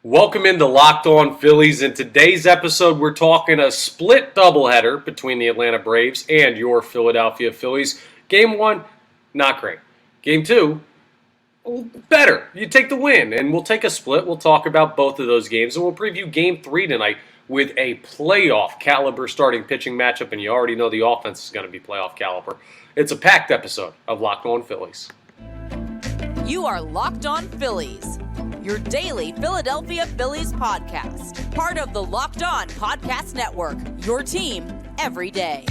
Welcome into Locked On Phillies. In today's episode, we're talking a split doubleheader between the Atlanta Braves and your Philadelphia Phillies. Game one, not great. Game two, better. You take the win, and we'll take a split. We'll talk about both of those games, and we'll preview Game 3 tonight with a playoff caliber starting pitching matchup, and you already know the offense is going to be playoff caliber. It's a packed episode of Locked On Phillies. You are Locked On Phillies, your daily Philadelphia Phillies podcast. Part of the Locked On Podcast Network, your team every day.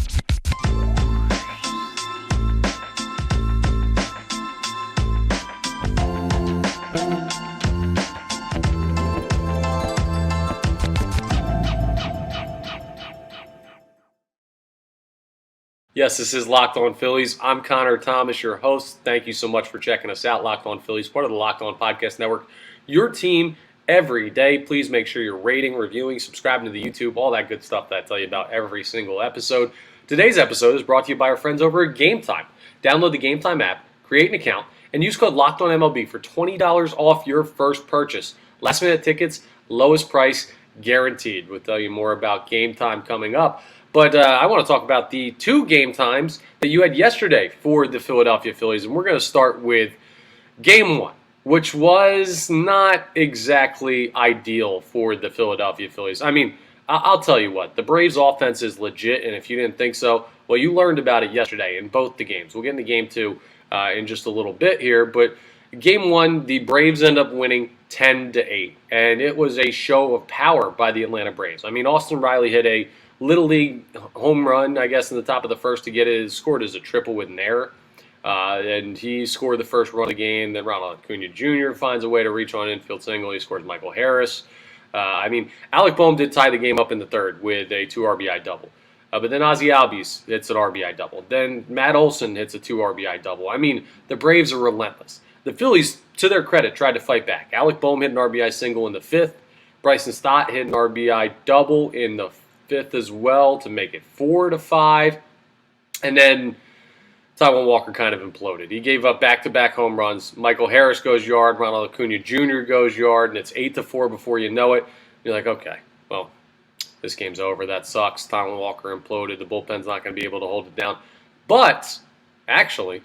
Yes, this is Locked On Phillies. I'm Connor Thomas, your host. Thank you so much for checking us out. Locked On Phillies, part of the Locked On Podcast Network, your team every day. Please make sure you're rating, reviewing, subscribing to the YouTube, all that good stuff that I tell you about every single episode. Today's episode is brought to you by our friends over at Game Time. Download the Game Time app, create an account, and use code LOCKEDONMLB for $20 off your first purchase. Last minute tickets, lowest price, guaranteed. We'll tell you more about Game Time coming up. But I want to talk about the two game times that you had yesterday for the Philadelphia Phillies. And we're going to start with Game 1, which was not exactly ideal for the Philadelphia Phillies. I mean, I'll tell you what, the Braves' offense is legit, and if you didn't think so, well, you learned about it yesterday in both the games. We'll get into Game 2 in just a little bit here, but Game 1, the Braves end up winning 10-8, and it was a show of power by the Atlanta Braves. I mean, Austin Riley hit a Little League home run, I guess, in the top of the first to get it. Scored as a triple with an error. And he scored the first run of the game. Then Ronald Acuna Jr. finds a way to reach on an infield single. He scores Michael Harris. Alec Boehm did tie the game up in the third with a 2 RBI double. But then Ozzie Albies hits an RBI double. Then Matt Olson hits a 2 RBI double. I mean, the Braves are relentless. The Phillies, to their credit, tried to fight back. Alec Boehm hit an RBI single in the fifth. Bryson Stott hit an RBI double in the fifth as well to make it 4-5. And then Taijuan Walker kind of imploded. He gave up back-to-back home runs. Michael Harris goes yard. Ronald Acuna Jr. goes yard. And it's 8-4 before you know it. You're like, okay, well, this game's over. That sucks. Taijuan Walker imploded. The bullpen's not going to be able to hold it down. But, actually,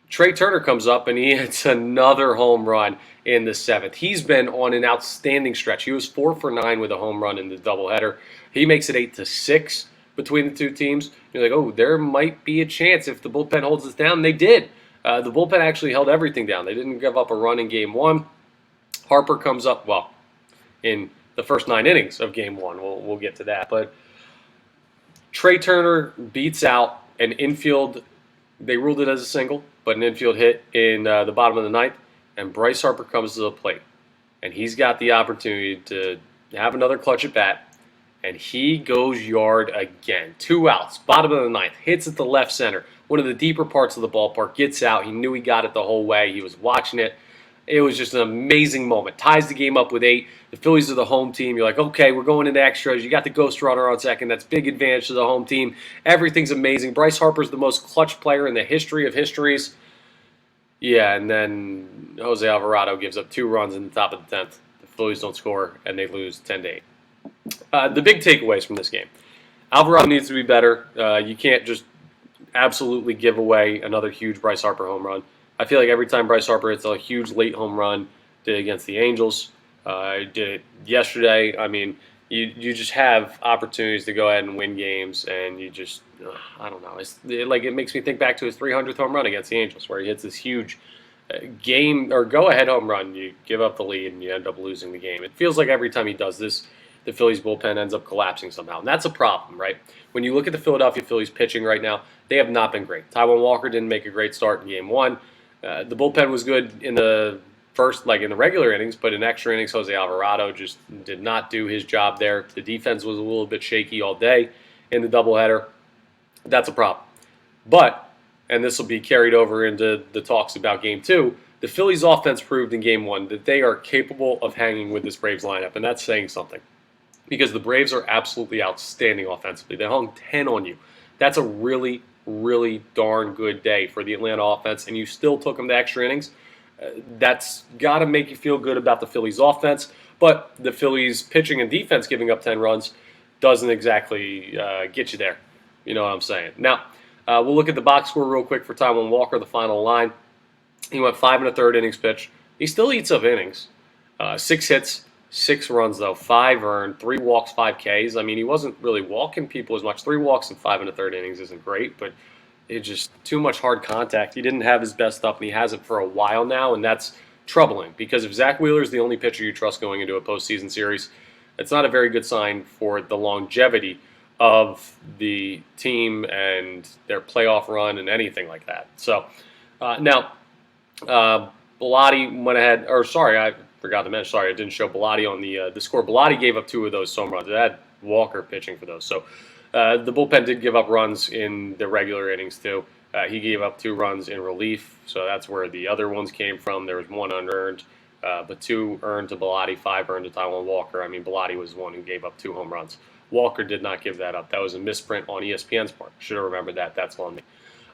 Trey Turner comes up and he hits another home run in the seventh. He's been on an outstanding stretch. He was 4 for 9 with a home run in the doubleheader. He makes it 8-6 between the two teams. You're like, oh, there might be a chance if the bullpen holds us down. They did. The bullpen actually held everything down. They didn't give up a run in Game 1. Harper comes up, well, in the first 9 innings of Game 1. We'll get to that. But Trey Turner beats out an infield. They ruled it as a single, but an infield hit in the bottom of the ninth. And Bryce Harper comes to the plate. And he's got the opportunity to have another clutch at bat. And he goes yard again. 2 outs, bottom of the ninth, hits at the left center. One of the deeper parts of the ballpark, gets out. He knew he got it the whole way. He was watching it. It was just an amazing moment. Ties the game up with 8. The Phillies are the home team. You're like, okay, we're going into extras. You got the ghost runner on second. That's big advantage to the home team. Everything's amazing. Bryce Harper's the most clutch player in the history of histories. Yeah, and then Jose Alvarado gives up 2 runs in the top of the 10th. The Phillies don't score, and they lose 10-8. The big takeaways from this game. Alvarado needs to be better. You can't just absolutely give away another huge Bryce Harper home run. I feel like every time Bryce Harper hits a huge late home run, did it against the Angels, did it yesterday. I mean, you just have opportunities to go ahead and win games, and you just, I don't know. It makes me think back to his 300th home run against the Angels, where he hits this huge game or go-ahead home run. You give up the lead, and you end up losing the game. It feels like every time he does this, the Phillies bullpen ends up collapsing somehow. And that's a problem, right? When you look at the Philadelphia Phillies pitching right now, they have not been great. Taijuan Walker didn't make a great start in Game 1. The bullpen was good in the first, in the regular innings, but in extra innings, Jose Alvarado just did not do his job there. The defense was a little bit shaky all day in the doubleheader. That's a problem. But, and this will be carried over into the talks about Game 2, the Phillies offense proved in Game 1 that they are capable of hanging with this Braves lineup, and that's saying something. Because the Braves are absolutely outstanding offensively. They hung 10 on you. That's a really, really darn good day for the Atlanta offense, and you still took them to extra innings. That's got to make you feel good about the Phillies offense, but the Phillies pitching and defense giving up 10 runs doesn't exactly get you there. You know what I'm saying? Now, we'll look at the box score real quick for Taijuan Walker, the final line. He went 5 1/3 innings pitched. He still eats up innings. 6 hits, 6 runs, though, 5 earned, 3 walks, 5 Ks. I mean, he wasn't really walking people as much. 3 walks in 5 1/3 innings isn't great, but it's just too much hard contact. He didn't have his best stuff, and he hasn't for a while now, and that's troubling because if Zack Wheeler is the only pitcher you trust going into a postseason series, it's not a very good sign for the longevity of the team and their playoff run and anything like that. So now, Bilotti went ahead, or sorry, I forgot to mention, sorry, I didn't show Bilotti on the score. Bilotti gave up 2 of those home runs. They had Walker pitching for those. So the bullpen did give up runs in the regular innings too. He gave up 2 runs in relief, so that's where the other ones came from. There was 1 unearned, but 2 earned to Bilotti, 5 earned to Taijuan Walker. I mean, Bilotti was the one who gave up 2 home runs. Walker did not give that up. That was a misprint on ESPN's part. Should have remembered that. That's on me.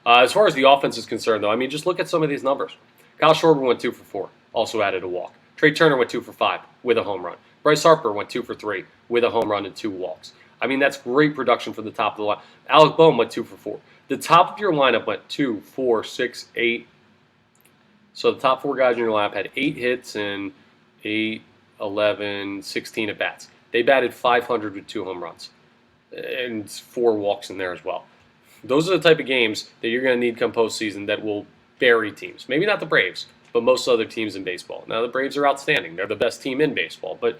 As far as the offense is concerned, though, I mean, just look at some of these numbers. Kyle Schwarber went 2 for 4, also added a walk. Trey Turner went 2 for 5 with a home run. Bryce Harper went 2 for 3 with a home run and 2 walks. I mean, that's great production from the top of the line. Alec Bohm went 2 for 4. The top of your lineup went 2, 4, 6, 8. So the top 4 guys in your lineup had 8 hits and 8, 11, 16 at-bats. They batted .500 with 2 home runs and 4 walks in there as well. Those are the type of games that you're going to need come postseason that will bury teams. Maybe not the Braves, but most other teams in baseball. Now, the Braves are outstanding. They're the best team in baseball, but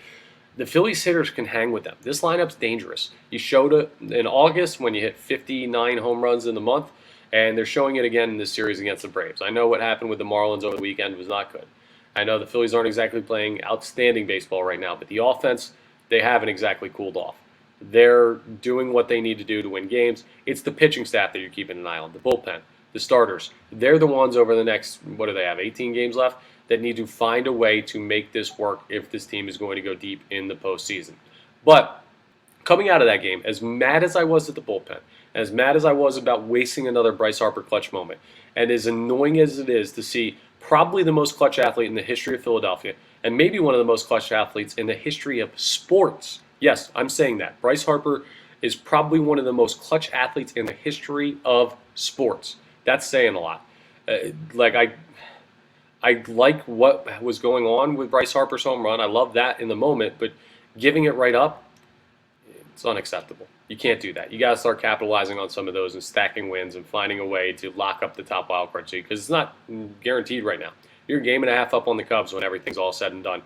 the Phillies hitters can hang with them. This lineup's dangerous. You showed it in August when you hit 59 home runs in the month, and they're showing it again in this series against the Braves. I know what happened with the Marlins over the weekend was not good. I know the Phillies aren't exactly playing outstanding baseball right now, but the offense, they haven't exactly cooled off. They're doing what they need to do to win games. It's the pitching staff that you're keeping an eye on, the bullpen, the starters. They're the ones over the next, what do they have, 18 games left, that need to find a way to make this work if this team is going to go deep in the postseason. But coming out of that game, as mad as I was at the bullpen, as mad as I was about wasting another Bryce Harper clutch moment, and as annoying as it is to see probably the most clutch athlete in the history of Philadelphia, and maybe one of the most clutch athletes in the history of sports. Yes, I'm saying that. Bryce Harper is probably one of the most clutch athletes in the history of sports. That's saying a lot. I like what was going on with Bryce Harper's home run. I love that in the moment, but giving it right up, it's unacceptable. You can't do that. You got to start capitalizing on some of those and stacking wins and finding a way to lock up the top wild card seed because it's not guaranteed right now. You're a game and a half up on the Cubs when everything's all said and done.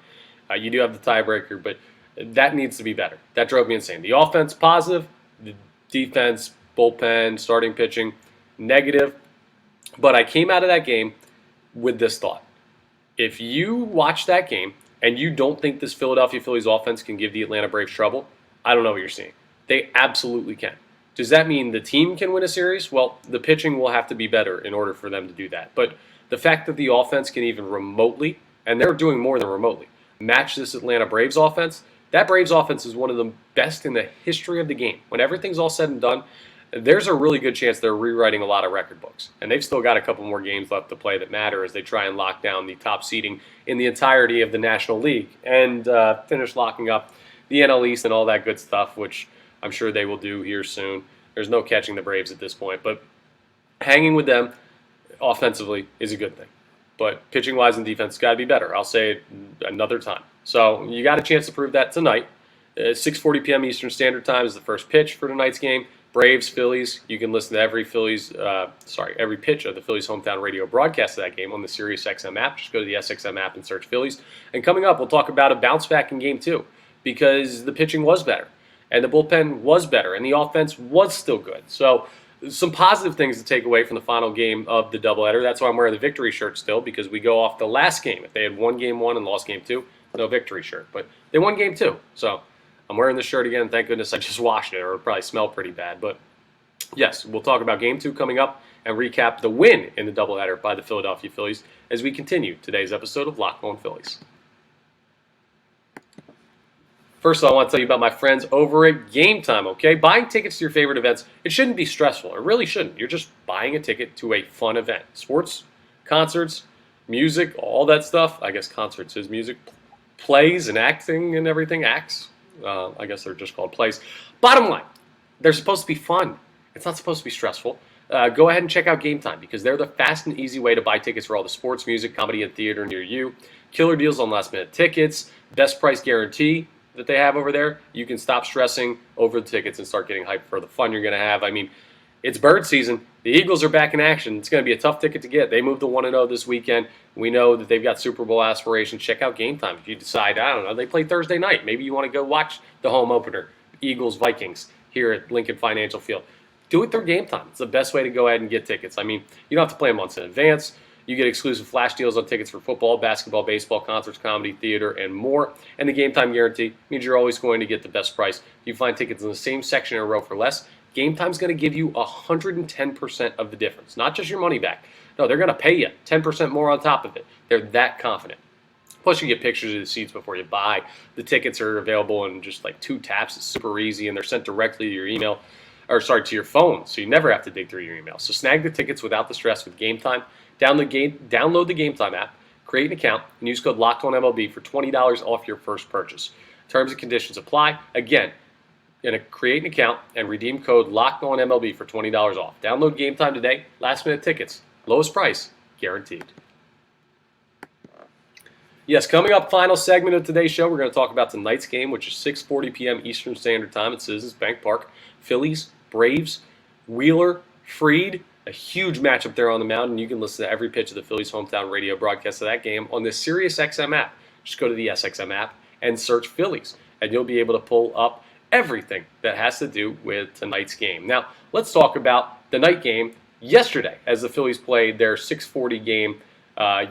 You do have the tiebreaker, but that needs to be better. That drove me insane. The offense, positive. The defense, bullpen, starting pitching, negative. But I came out of that game with this thought. If you watch that game and you don't think this Philadelphia Phillies offense can give the Atlanta Braves trouble, I don't know what you're seeing. They absolutely can. Does that mean the team can win a series? Well, the pitching will have to be better in order for them to do that. But the fact that the offense can even remotely, and they're doing more than remotely, match this Atlanta Braves offense, that Braves offense is one of the best in the history of the game. When everything's all said and done, there's a really good chance they're rewriting a lot of record books. And they've still got a couple more games left to play that matter as they try and lock down the top seeding in the entirety of the National League and finish locking up the NL East and all that good stuff, which I'm sure they will do here soon. There's no catching the Braves at this point, but hanging with them offensively is a good thing. But pitching-wise and defense got to be better. I'll say it another time. So you got a chance to prove that tonight. 6:40 p.m. Eastern Standard Time is the first pitch for tonight's game. Braves, Phillies. You can listen to every pitch of the Phillies hometown radio broadcast of that game on the SiriusXM app. Just go to the SXM app and search Phillies. And coming up, we'll talk about a bounce back in Game 2 because the pitching was better and the bullpen was better and the offense was still good. So some positive things to take away from the final game of the doubleheader. That's why I'm wearing the victory shirt still because we go off the last game. If they had won Game 1 and lost Game 2, no victory shirt. But they won Game 2, so I'm wearing the shirt again. Thank goodness I just washed it, or it would probably smell pretty bad. But yes, we'll talk about Game 2 coming up and recap the win in the doubleheader by the Philadelphia Phillies as we continue today's episode of Locked On Phillies. First, I want to tell you about my friends over at Game Time, okay? Buying tickets to your favorite events, it shouldn't be stressful. It really shouldn't. You're just buying a ticket to a fun event. Sports, concerts, music, all that stuff. I guess concerts is music. Plays and acting and everything. Acts. I guess they're just called plays. Bottom line, they're supposed to be fun. It's not supposed to be stressful. Go ahead and check out Game Time because they're the fast and easy way to buy tickets for all the sports, music, comedy, and theater near you. Killer deals on last-minute tickets. Best price guarantee that they have over there. You can stop stressing over the tickets and start getting hyped for the fun you're going to have. I mean, it's bird season. The Eagles are back in action. It's going to be a tough ticket to get. They moved to 1-0 this weekend. We know that they've got Super Bowl aspirations. Check out Game Time. If you decide, I don't know, they play Thursday night. Maybe you want to go watch the home opener, Eagles-Vikings, here at Lincoln Financial Field. Do it through Game Time. It's the best way to go ahead and get tickets. I mean, you don't have to play months in advance. You get exclusive flash deals on tickets for football, basketball, baseball, concerts, comedy, theater, and more. And the Game Time guarantee means you're always going to get the best price. If you find tickets in the same section in a row for less, Game Time's going to give you 110% of the difference. Not just your money back. No, they're going to pay you 10% more on top of it. They're that confident. Plus, you get pictures of the seats before you buy. The tickets are available in just like 2 taps. It's super easy, and they're sent directly to your email. To your phone, so you never have to dig through your email. So snag the tickets without the stress with Game Time. Download the Game Time app, create an account, and use code LOCKEDONMLB for $20 off your first purchase. Terms and conditions apply. Again, create an account and redeem code LOCKEDONMLB for $20 off. Download Game Time today. Last-minute tickets. Lowest price. Guaranteed. Yes, coming up, final segment of today's show, we're going to talk about tonight's game, which is 6:40 p.m. Eastern Standard Time at Citizens Bank Park. Phillies, Braves, Wheeler, Fried, a huge matchup there on the mound, and you can listen to every pitch of the Phillies' hometown radio broadcast of that game on the SiriusXM app. Just go to the SXM app and search Phillies, and you'll be able to pull up everything that has to do with tonight's game. Now, let's talk about the night game yesterday as the Phillies played their 6:40 game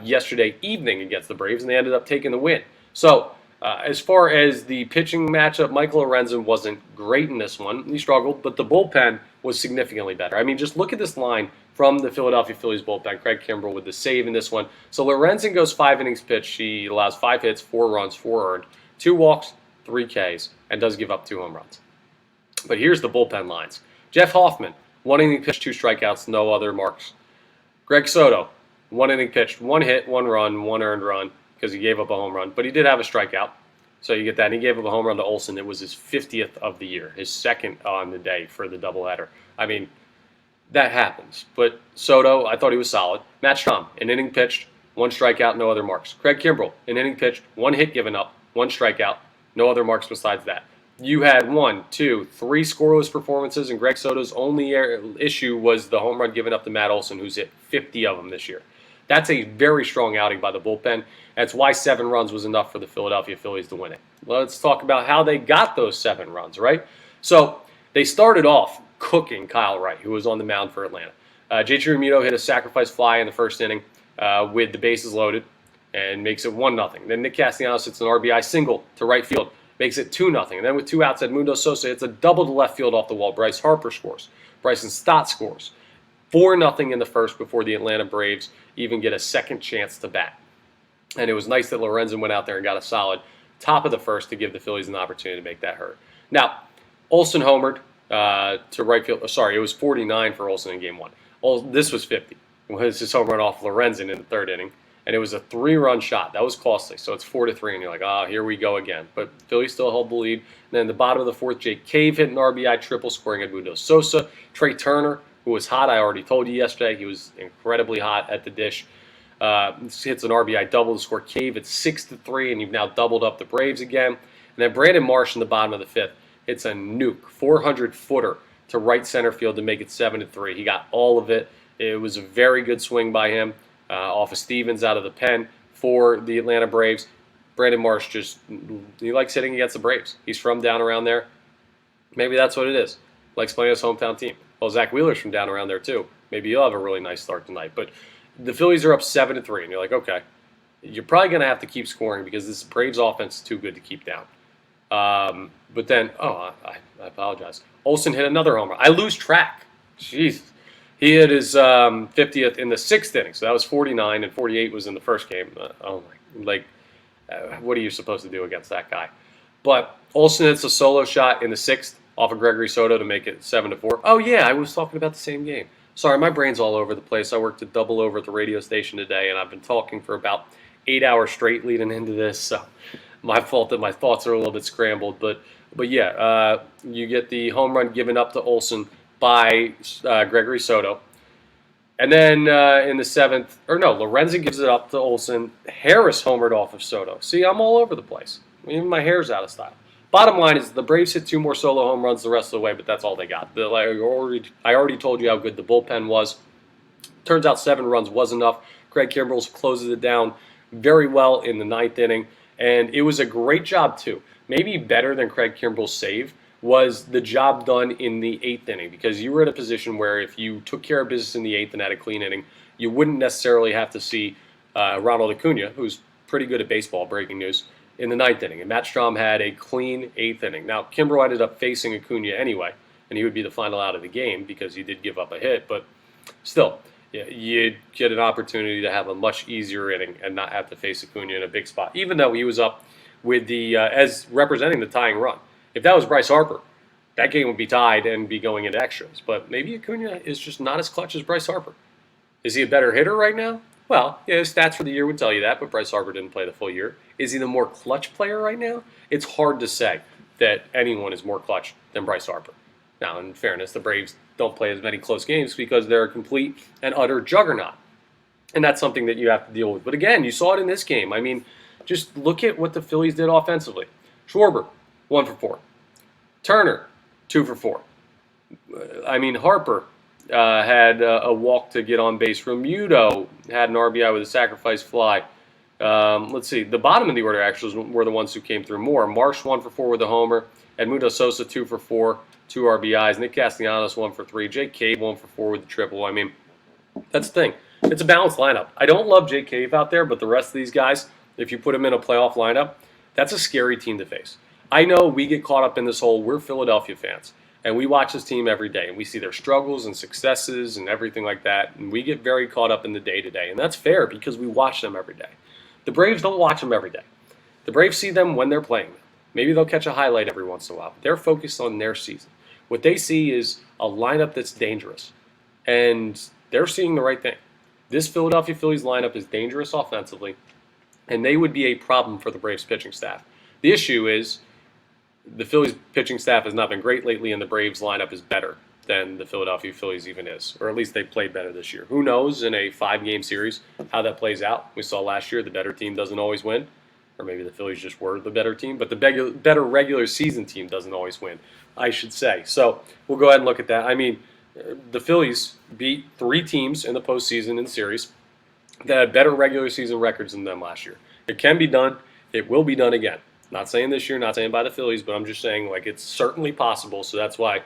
yesterday evening against the Braves, and they ended up taking the win. So, as far as the pitching matchup, Michael Lorenzen wasn't great in this one. He struggled, but the bullpen was significantly better. I mean, just look at this line from the Philadelphia Phillies bullpen. Craig Kimbrell with the save in this one. So Lorenzen goes 5 innings pitched. He allows 5 hits, 4 runs, 4 earned, 2 walks, 3 Ks, and does give up 2 home runs. But here's the bullpen lines. Jeff Hoffman, 1 inning pitched, 2 strikeouts, no other marks. Greg Soto, 1 inning pitched, 1 hit, 1 run, 1 earned run, because he gave up a home run, but he did have a strikeout. So you get that. And he gave up a home run to Olsen. It was his 50th of the year, his second on the day for the doubleheader. I mean, that happens. But Soto, I thought he was solid. Matt Strahm, an inning pitched, 1 strikeout, no other marks. Craig Kimbrell, an inning pitched, 1 hit given up, 1 strikeout, no other marks besides that. You had 1, 2, 3 scoreless performances, and Greg Soto's only issue was the home run given up to Matt Olson, who's hit 50 of them this year. That's a very strong outing by the bullpen. That's why 7 runs was enough for the Philadelphia Phillies to win it. Let's talk about how they got those 7 runs, right? So they started off cooking Kyle Wright, who was on the mound for Atlanta. JT Realmuto hit a sacrifice fly in the first inning with the bases loaded and makes it 1-0. Then Nick Castellanos hits an RBI single to right field, makes it 2-0. And then with 2 outs, Edmundo Sosa hits a double to left field off the wall. Bryce Harper scores. Bryson Stott scores. 4-0 in the first before the Atlanta Braves even get a second chance to bat. And it was nice that Lorenzen went out there and got a solid top of the first to give the Phillies an opportunity to make that hurt. Now, Olsen homered to right field. Sorry, it was 49 for Olsen in Game 1. This was 50. It was his home run off Lorenzen in the 3rd inning. And it was a 3-run shot. That was costly. So it's 4-3, and you're like, here we go again. But Phillies still held the lead. And then the bottom of the 4th, Jake Cave hit an RBI triple, scoring Edmundo Sosa. Trey Turner, who was hot, I already told you yesterday. He was incredibly hot at the dish. Hits an RBI double to score Cave at 6-3, and you've now doubled up the Braves again. And then Brandon Marsh in the bottom of the 5th hits a nuke, 400-footer to right center field to make it 7-3. He got all of it. It was a very good swing by him off of Stevens out of the pen for the Atlanta Braves. Brandon Marsh he likes hitting against the Braves. He's from down around there. Maybe that's what it is. Likes playing his hometown team. Well, Zack Wheeler's from down around there too. Maybe you'll have a really nice start tonight. But the Phillies are up 7-3, and you're like, okay, you're probably going to have to keep scoring because this Braves offense is too good to keep down. But then, I apologize. Olsen hit another homer. I lose track. Jesus. He hit his 50th in the 6th inning, so that was 49, and 48 was in the first game. What are you supposed to do against that guy? But Olsen hits a solo shot in the 6th off of Gregory Soto to make it 7-4. Oh, yeah, I was talking about the same game. Sorry, my brain's all over the place. I worked a double over at the radio station today, and I've been talking for about 8 hours straight leading into this. So my fault that my thoughts are a little bit scrambled. But yeah, you get the home run given up to Olsen by Gregory Soto. And then in the seventh, Lorenzen gives it up to Olsen. Harris homered off of Soto. See, I'm all over the place. Even my hair's out of style. Bottom line is the Braves hit 2 more solo home runs the rest of the way, but that's all they got. I already told you how good the bullpen was. Turns out 7 runs was enough. Craig Kimbrell closes it down very well in the 9th inning, and it was a great job too. Maybe better than Craig Kimbrell's save was the job done in the 8th inning, because you were in a position where if you took care of business in the 8th and had a clean inning, you wouldn't necessarily have to see Ronald Acuna, who's pretty good at baseball, breaking news, in the 9th inning. And Matt Strahm had a clean 8th inning. Now, Kimbrell ended up facing Acuna anyway, and he would be the final out of the game because he did give up a hit. But still, you'd get an opportunity to have a much easier inning and not have to face Acuna in a big spot, even though he was up with the as representing the tying run. If that was Bryce Harper, that game would be tied and be going into extras. But maybe Acuna is just not as clutch as Bryce Harper. Is he a better hitter right now? Well, his stats for the year would tell you that, but Bryce Harper didn't play the full year. Is he the more clutch player right now? It's hard to say that anyone is more clutch than Bryce Harper. Now, in fairness, the Braves don't play as many close games because they're a complete and utter juggernaut. And that's something that you have to deal with. But again, you saw it in this game. I mean, just look at what the Phillies did offensively. Schwarber, 1 for 4. Turner, 2 for 4. Harper had a walk to get on base. Romuto had an RBI with a sacrifice fly. Let's see. The bottom of the order actually were the ones who came through more. Marsh, 1 for 4 with a homer. Edmundo Sosa, 2 for 4, 2 RBIs. Nick Castellanos, 1 for 3. Jake Cave, 1 for 4 with the triple. I mean, that's the thing. It's a balanced lineup. I don't love Jake Cave out there, but the rest of these guys, if you put them in a playoff lineup, that's a scary team to face. I know we get caught up in this whole, we're Philadelphia fans, and we watch this team every day, and we see their struggles and successes and everything like that, and we get very caught up in the day-to-day, and that's fair because we watch them every day. The Braves don't watch them every day. The Braves see them when they're playing them. Maybe they'll catch a highlight every once in a while, but they're focused on their season. What they see is a lineup that's dangerous, and they're seeing the right thing. This Philadelphia Phillies lineup is dangerous offensively, and they would be a problem for the Braves pitching staff. The issue is the Phillies pitching staff has not been great lately, and the Braves lineup is better than the Philadelphia Phillies even is, or at least they played better this year. Who knows in a 5-game series how that plays out? We saw last year the better team doesn't always win, or maybe the Phillies just were the better team, but the better regular season team doesn't always win, I should say. So we'll go ahead and look at that. I mean, the Phillies beat 3 teams in the postseason in the series that had better regular season records than them last year. It can be done. It will be done again. Not saying this year, not saying by the Phillies, but I'm just saying like it's certainly possible. So that's why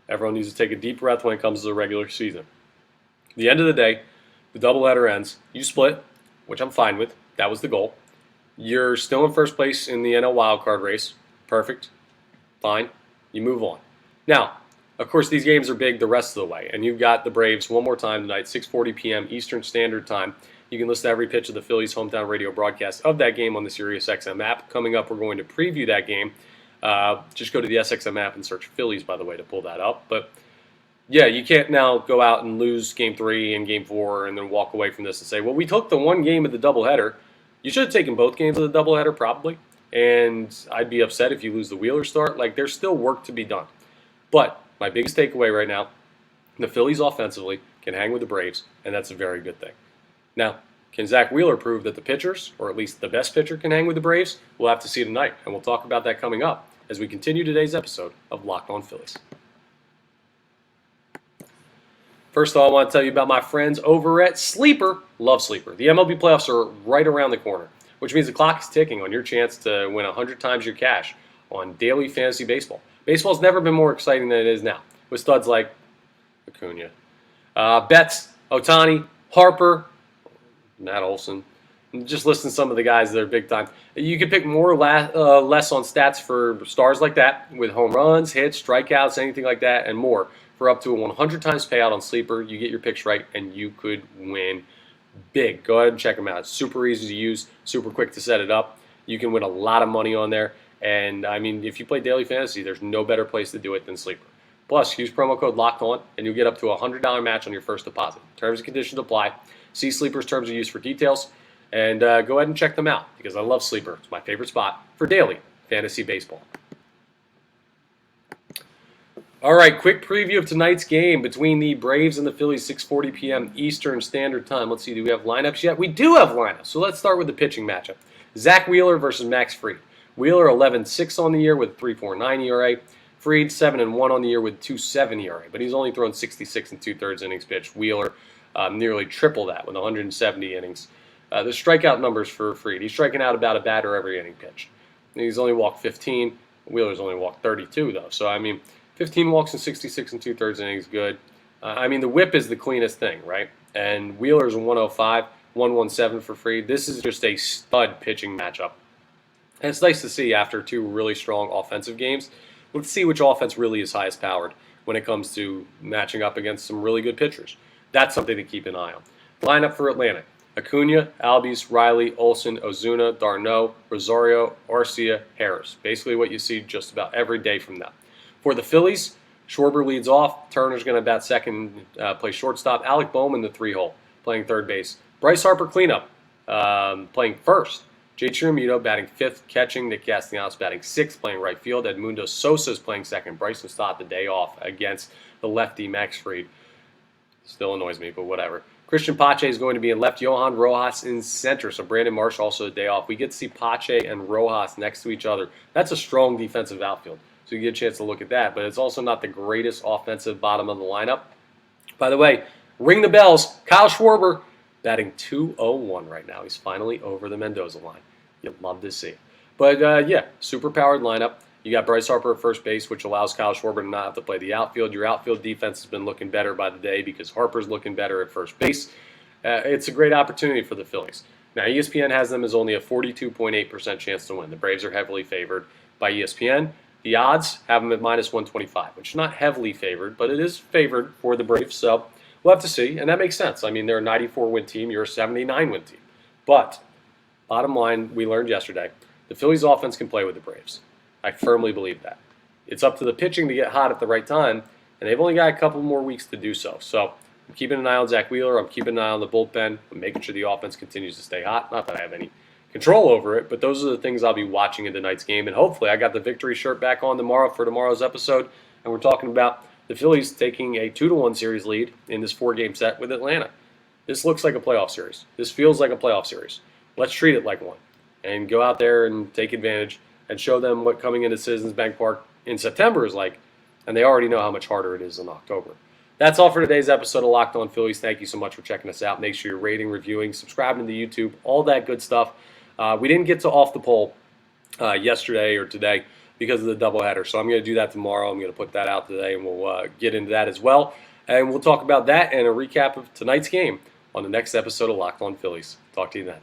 everyone needs to take a deep breath when it comes to the regular season. At the end of the day, the doubleheader ends. You split, which I'm fine with. That was the goal. You're still in first place in the NL wildcard race. Perfect. Fine. You move on. Now, of course, these games are big the rest of the way, and you've got the Braves one more time tonight, 6:40 p.m. Eastern Standard Time. You can listen to every pitch of the Phillies' hometown radio broadcast of that game on the SiriusXM app. Coming up, we're going to preview that game. Just go to the SXM app and search Phillies, by the way, to pull that up. But, yeah, you can't now go out and lose Game 3 and Game 4 and then walk away from this and say, well, we took the one game of the doubleheader. You should have taken both games of the doubleheader, probably. And I'd be upset if you lose the Wheeler start. Like, there's still work to be done. But my biggest takeaway right now, the Phillies offensively can hang with the Braves, and that's a very good thing. Now, can Zack Wheeler prove that the pitchers, or at least the best pitcher, can hang with the Braves? We'll have to see tonight, and we'll talk about that coming up as we continue today's episode of Locked On Phillies. First of all, I want to tell you about my friends over at Sleeper. Love Sleeper. The MLB playoffs are right around the corner, which means the clock is ticking on your chance to win 100 times your cash on daily fantasy baseball. Baseball's never been more exciting than it is now, with studs like Acuna, Betts, Ohtani, Harper, Matt Olson. Just listen to some of the guys that are big time. You can pick more or less on stats for stars like that, with home runs, hits, strikeouts, anything like that, and more. For up to a 100 times payout on Sleeper, you get your picks right, and you could win big. Go ahead and check them out. It's super easy to use, super quick to set it up. You can win a lot of money on there. And, I mean, if you play daily fantasy, there's no better place to do it than Sleeper. Plus, use promo code LOCKEDON, and you'll get up to a $100 match on your first deposit. Terms and conditions apply. See Sleeper's terms of use for details, and go ahead and check them out because I love Sleeper. It's my favorite spot for daily fantasy baseball. All right, quick preview of tonight's game between the Braves and the Phillies, 6:40 p.m. Eastern Standard Time. Let's see, do we have lineups yet? We do have lineups, so let's start with the pitching matchup. Zack Wheeler versus Max Fried. Wheeler 11.6 on the year with 3.49 ERA. Fried 7-1 on the year with 2.7 ERA, but he's only thrown 66 and 2/3 innings pitched. Wheeler nearly triple that with 170 innings. The strikeout numbers for Fried, he's striking out about a batter every inning pitched. He's only walked 15. Wheeler's only walked 32, though. So, 15 walks and 66 and 2/3 innings, good. The whip is the cleanest thing, right? And Wheeler's 105, 117 for Fried. This is just a stud pitching matchup. And it's nice to see after two really strong offensive games. Let's see which offense really is highest powered when it comes to matching up against some really good pitchers. That's something to keep an eye on. Lineup for Atlanta: Acuna, Albies, Riley, Olsen, Ozuna, Darno, Rosario, Arcia, Harris. Basically what you see just about every day from them. For the Phillies, Schwarber leads off. Turner's going to bat second, play shortstop. Alec Bowman, the 3-hole, playing third base. Bryce Harper, cleanup, playing first. Jay Chiramito batting fifth, catching. Nick Castellanos batting sixth, playing right field. Edmundo Sosa's playing second. Bryson Stott the day off against the lefty Max Fried. Still annoys me, but whatever. Christian Pache is going to be in left. Johan Rojas in center. So Brandon Marsh also a day off. We get to see Pache and Rojas next to each other. That's a strong defensive outfield. So you get a chance to look at that. But it's also not the greatest offensive bottom of the lineup. By the way, ring the bells. Kyle Schwarber batting .201 right now. He's finally over the Mendoza line. You'd love to see it. But super powered lineup. You got Bryce Harper at first base, which allows Kyle Schwarber to not have to play the outfield. Your outfield defense has been looking better by the day because Harper's looking better at first base. It's a great opportunity for the Phillies. Now, ESPN has them as only a 42.8% chance to win. The Braves are heavily favored by ESPN. The odds have them at -125, which is not heavily favored, but it is favored for the Braves. So we'll have to see, and that makes sense. They're a 94-win team. You're a 79-win team. But bottom line, we learned yesterday, the Phillies offense can play with the Braves. I firmly believe that. It's up to the pitching to get hot at the right time, and they've only got a couple more weeks to do so. So I'm keeping an eye on Zack Wheeler. I'm keeping an eye on the bullpen. I'm making sure the offense continues to stay hot. Not that I have any control over it, but those are the things I'll be watching in tonight's game. And hopefully I got the victory shirt back on tomorrow for tomorrow's episode, and we're talking about the Phillies taking a 2-1 series lead in this 4-game set with Atlanta. This looks like a playoff series. This feels like a playoff series. Let's treat it like one and go out there and take advantage and show them what coming into Citizens Bank Park in September is like, and they already know how much harder it is in October. That's all for today's episode of Locked On Phillies. Thank you so much for checking us out. Make sure you're rating, reviewing, subscribing to YouTube, all that good stuff. We didn't get to Off the Poll yesterday or today because of the doubleheader, so I'm going to do that tomorrow. I'm going to put that out today, and we'll get into that as well. And we'll talk about that and a recap of tonight's game on the next episode of Locked On Phillies. Talk to you then.